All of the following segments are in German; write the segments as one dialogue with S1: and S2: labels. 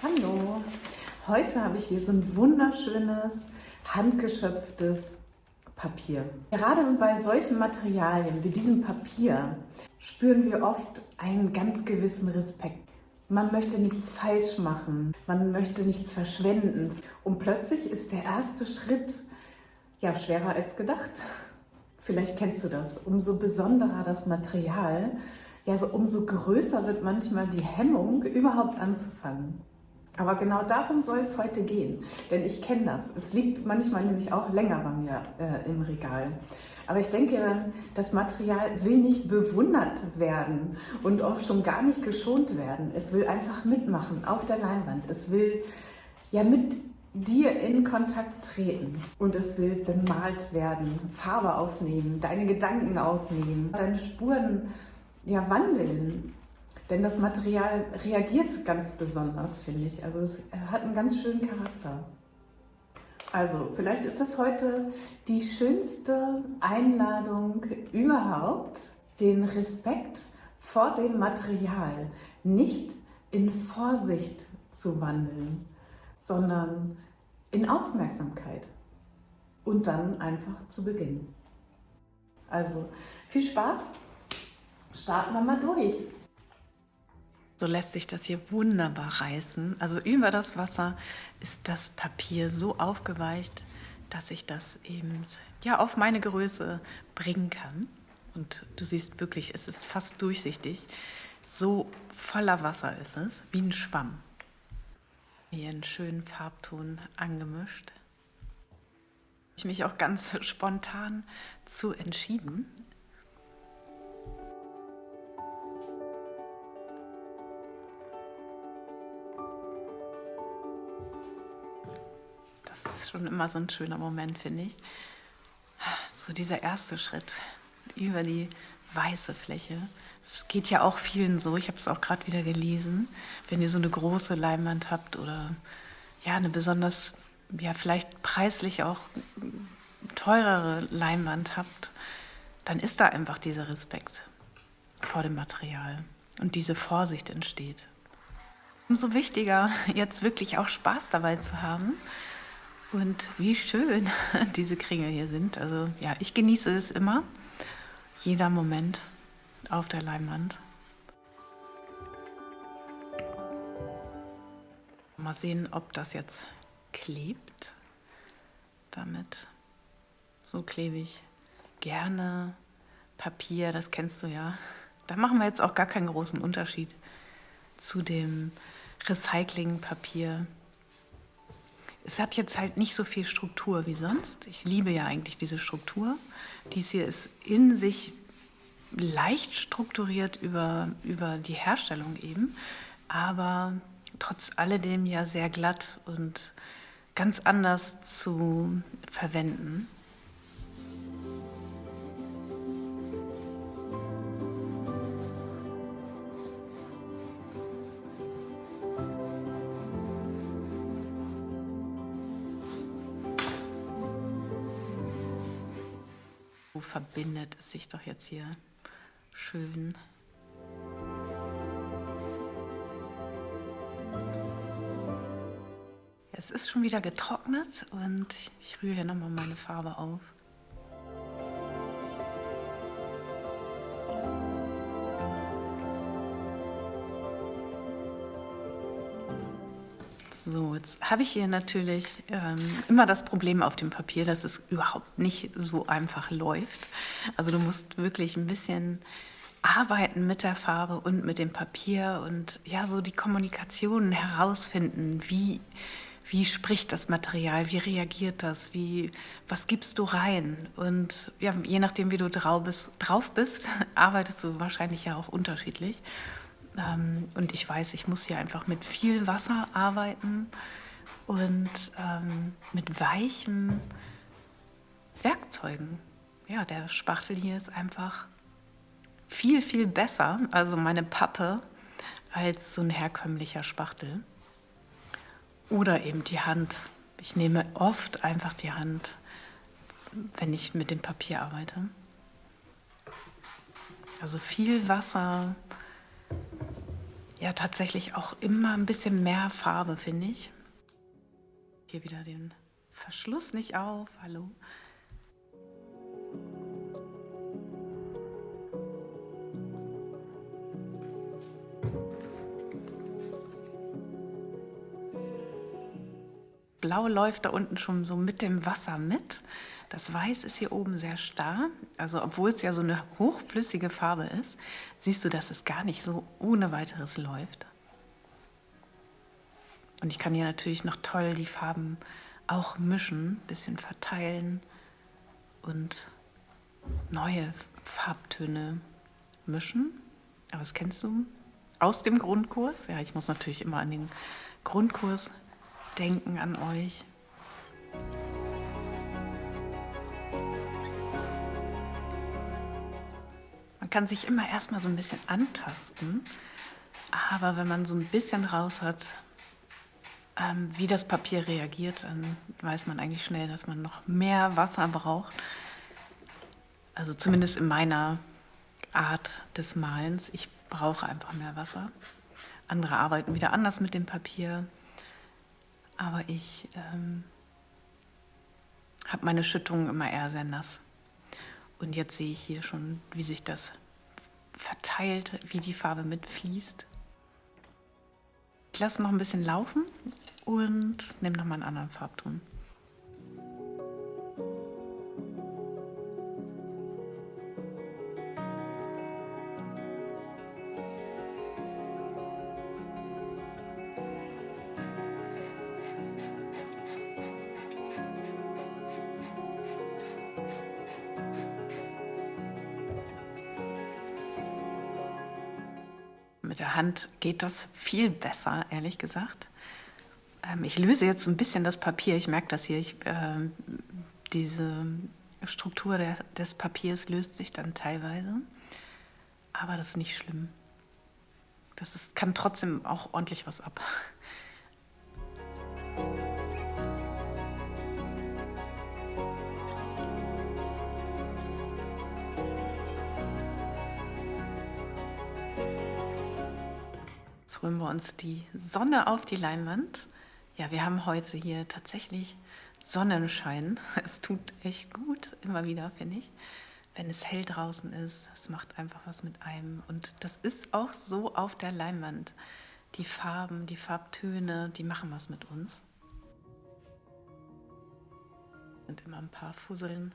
S1: Hallo, heute habe ich hier so ein wunderschönes, handgeschöpftes Papier. Gerade bei solchen Materialien wie diesem Papier spüren wir oft einen ganz gewissen Respekt. Man möchte nichts falsch machen, man möchte nichts verschwenden. Und plötzlich ist der erste Schritt ja schwerer als gedacht. Vielleicht kennst du das. Umso besonderer das Material, ja, so umso größer wird manchmal die Hemmung, überhaupt anzufangen. Aber genau darum soll es heute gehen, denn ich kenne das. Es liegt manchmal nämlich auch länger bei mir im Regal. Aber ich denke dann, das Material will nicht bewundert werden und auch schon gar nicht geschont werden. Es will einfach mitmachen auf der Leinwand. Es will ja mit dir in Kontakt treten und es will bemalt werden, Farbe aufnehmen, deine Gedanken aufnehmen, deine Spuren ja wandeln. Denn das Material reagiert ganz besonders, finde ich. Also es hat einen ganz schönen Charakter. Also vielleicht ist das heute die schönste Einladung überhaupt, den Respekt vor dem Material nicht in Vorsicht zu wandeln, sondern in Aufmerksamkeit und dann einfach zu beginnen. Also viel Spaß, starten wir mal durch. So lässt sich das hier wunderbar reißen. Also über das Wasser ist das Papier so aufgeweicht, dass ich das eben ja auf meine Größe bringen kann. Und du siehst wirklich, es ist fast durchsichtig. So voller Wasser ist es, wie ein Schwamm. Hier einen schönen Farbton angemischt. Ich mich auch ganz spontan zu entschieden. Das ist schon immer so ein schöner Moment, finde ich. So dieser erste Schritt über die weiße Fläche. Es geht ja auch vielen so, ich habe es auch gerade wieder gelesen, wenn ihr so eine große Leinwand habt oder ja eine besonders, ja vielleicht preislich auch teurere Leinwand habt, dann ist da einfach dieser Respekt vor dem Material und diese Vorsicht entsteht. Umso wichtiger, jetzt wirklich auch Spaß dabei zu haben. Und wie schön diese Kringel hier sind. Also ja, ich genieße es immer. Jeder Moment auf der Leinwand. Mal sehen, ob das jetzt klebt. Damit so klebe ich gerne Papier, das kennst du ja. Da machen wir jetzt auch gar keinen großen Unterschied zu dem Recyclingpapier. Es hat jetzt halt nicht so viel Struktur wie sonst. Ich liebe ja eigentlich diese Struktur. Dies hier ist in sich leicht strukturiert über die Herstellung eben, aber trotz alledem ja sehr glatt und ganz anders zu verwenden. So verbindet es sich doch jetzt hier schön. Es ist schon wieder getrocknet und ich rühre hier nochmal meine Farbe auf. So, jetzt habe ich hier natürlich immer das Problem auf dem Papier, dass es überhaupt nicht so einfach läuft. Also du musst wirklich ein bisschen arbeiten mit der Farbe und mit dem Papier und ja, so die Kommunikation herausfinden, wie spricht das Material, wie reagiert das, was gibst du rein? Und ja, je nachdem, wie du drauf bist, arbeitest du wahrscheinlich ja auch unterschiedlich. Und ich weiß, ich muss hier einfach mit viel Wasser arbeiten und mit weichen Werkzeugen. Ja, der Spachtel hier ist einfach viel, viel besser, also meine Pappe, als so ein herkömmlicher Spachtel. Oder eben die Hand. Ich nehme oft einfach die Hand, wenn ich mit dem Papier arbeite. Also viel Wasser, Ja, tatsächlich auch immer ein bisschen mehr Farbe, finde ich. Hier wieder den Verschluss nicht auf. Hallo. Blau läuft da unten schon so mit dem Wasser mit. Das Weiß ist hier oben sehr starr. Also obwohl es ja so eine hochflüssige Farbe ist, siehst du, dass es gar nicht so ohne weiteres läuft. Und ich kann hier natürlich noch toll die Farben auch mischen, ein bisschen verteilen und neue Farbtöne mischen. Aber das kennst du aus dem Grundkurs. Ja, ich muss natürlich immer an den Grundkurs denken, an euch. Man kann sich immer erstmal so ein bisschen antasten, aber wenn man so ein bisschen raus hat, wie das Papier reagiert, dann weiß man eigentlich schnell, dass man noch mehr Wasser braucht. Also zumindest in meiner Art des Malens. Ich brauche einfach mehr Wasser. Andere arbeiten wieder anders mit dem Papier. Aber ich habe meine Schüttungen immer eher sehr nass. Und jetzt sehe ich hier schon, wie sich das verteilt, wie die Farbe mitfließt. Ich lasse noch ein bisschen laufen und nehme nochmal einen anderen Farbton. Mit der Hand geht das viel besser, ehrlich gesagt. Ich löse jetzt so ein bisschen das Papier. Ich merke das hier. Diese Struktur des Papiers löst sich dann teilweise. Aber das ist nicht schlimm. Kann trotzdem auch ordentlich was ab. Jetzt holen wir uns die Sonne auf die Leinwand. Ja, wir haben heute hier tatsächlich Sonnenschein. Es tut echt gut, immer wieder, finde ich, wenn es hell draußen ist. Es macht einfach was mit einem. Und das ist auch so auf der Leinwand. Die Farben, die Farbtöne, die machen was mit uns. Und immer ein paar Fusseln.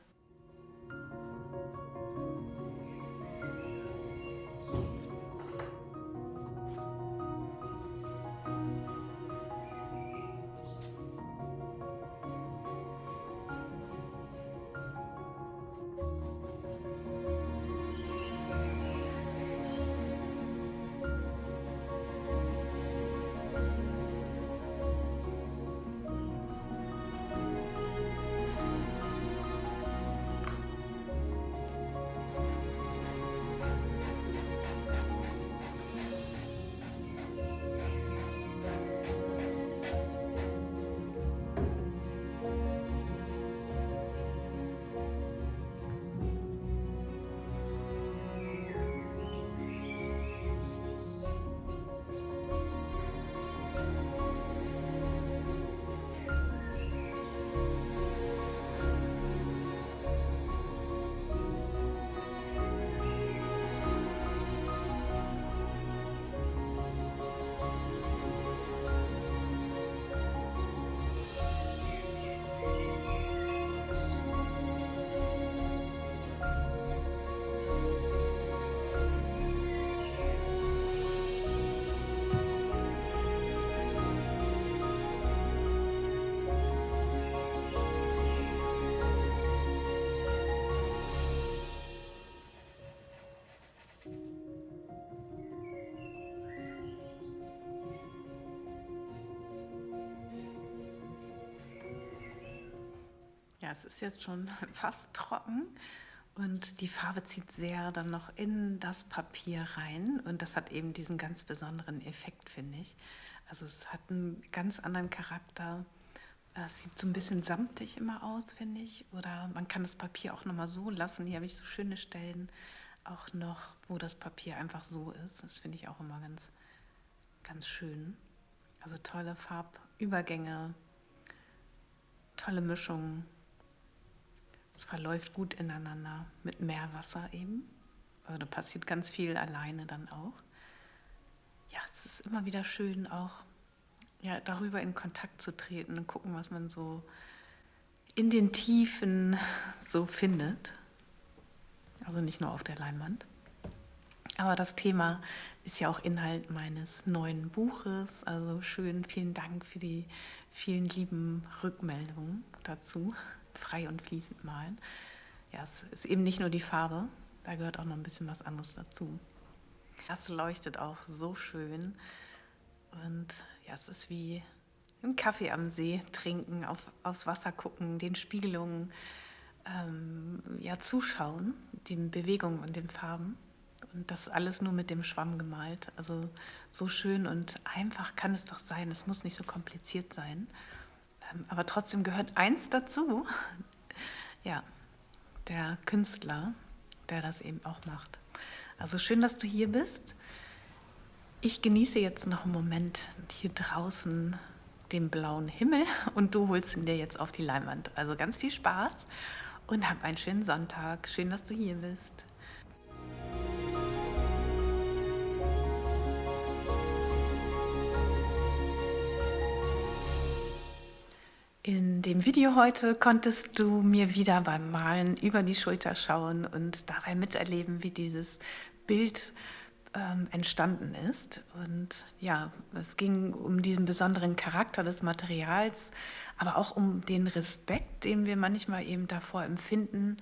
S1: Ja, es ist jetzt schon fast trocken und die Farbe zieht sehr dann noch in das Papier rein und das hat eben diesen ganz besonderen Effekt, finde ich. Also es hat einen ganz anderen Charakter. Es sieht so ein bisschen samtig immer aus, finde ich. Oder man kann das Papier auch nochmal so lassen. Hier habe ich so schöne Stellen auch noch, wo das Papier einfach so ist. Das finde ich auch immer ganz ganz schön. Also tolle Farbübergänge, tolle Mischungen. Es verläuft gut ineinander mit Meerwasser eben. Also da passiert ganz viel alleine dann auch. Ja, es ist immer wieder schön, auch ja, darüber in Kontakt zu treten und gucken, was man so in den Tiefen so findet. Also nicht nur auf der Leinwand. Aber das Thema ist ja auch Inhalt meines neuen Buches. Also schön, vielen Dank für die vielen lieben Rückmeldungen dazu. Frei und fließend malen. Ja, es ist eben nicht nur die Farbe, da gehört auch noch ein bisschen was anderes dazu. Das leuchtet auch so schön. Und ja, es ist wie einen Kaffee am See trinken, aufs Wasser gucken, den Spiegelungen ja, zuschauen, den Bewegungen und den Farben. Und das alles nur mit dem Schwamm gemalt. Also so schön und einfach kann es doch sein. Es muss nicht so kompliziert sein. Aber trotzdem gehört eins dazu. Ja, der Künstler, der das eben auch macht. Also schön, dass du hier bist. Ich genieße jetzt noch einen Moment hier draußen den blauen Himmel und du holst ihn dir jetzt auf die Leinwand. Also ganz viel Spaß und hab einen schönen Sonntag. Schön, dass du hier bist. In dem Video heute konntest du mir wieder beim Malen über die Schulter schauen und dabei miterleben, wie dieses Bild entstanden ist. Und ja, es ging um diesen besonderen Charakter des Materials, aber auch um den Respekt, den wir manchmal eben davor empfinden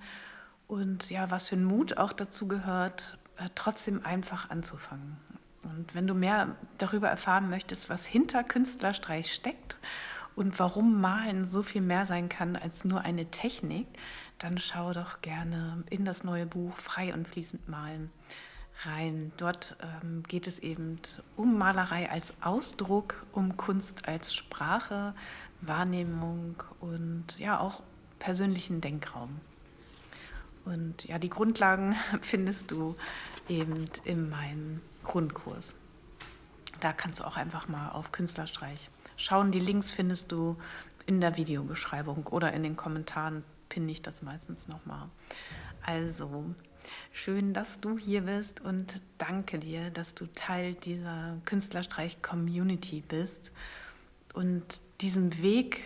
S1: und ja, was für ein Mut auch dazu gehört, trotzdem einfach anzufangen. Und wenn du mehr darüber erfahren möchtest, was hinter Künstlerstreich steckt und warum Malen so viel mehr sein kann als nur eine Technik, dann schau doch gerne in das neue Buch Frei und fließend malen rein. Dort geht es eben um Malerei als Ausdruck, um Kunst als Sprache, Wahrnehmung und ja auch persönlichen Denkraum. Und ja, die Grundlagen findest du eben in meinem Grundkurs. Da kannst du auch einfach mal auf Künstlerstreich schauen. Die Links findest du in der Videobeschreibung oder in den Kommentaren pinne ich das meistens nochmal. Also, schön, dass du hier bist und danke dir, dass du Teil dieser Künstlerstreich-Community bist und diesen Weg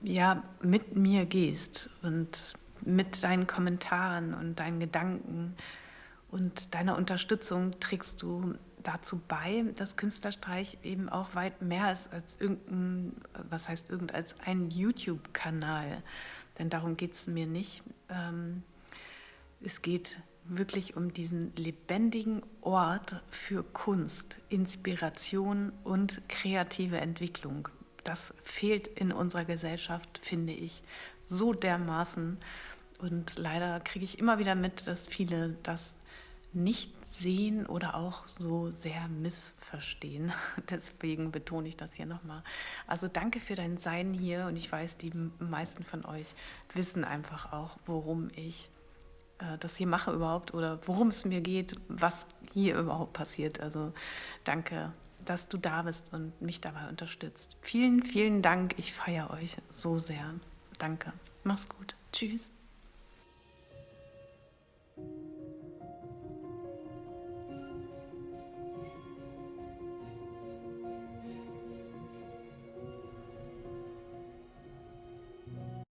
S1: ja mit mir gehst und mit deinen Kommentaren und deinen Gedanken und deiner Unterstützung trägst du dazu bei, dass Künstlerstreich eben auch weit mehr ist als als ein YouTube-Kanal. Denn darum geht es mir nicht. Es geht wirklich um diesen lebendigen Ort für Kunst, Inspiration und kreative Entwicklung. Das fehlt in unserer Gesellschaft, finde ich, so dermaßen. Und leider kriege ich immer wieder mit, dass viele das nicht sehen oder auch so sehr missverstehen. Deswegen betone ich das hier nochmal. Also danke für dein Sein hier und ich weiß, die meisten von euch wissen einfach auch, worum ich das hier mache überhaupt oder worum es mir geht, was hier überhaupt passiert. Also danke, dass du da bist und mich dabei unterstützt. Vielen, vielen Dank. Ich feiere euch so sehr. Danke. Mach's gut. Tschüss.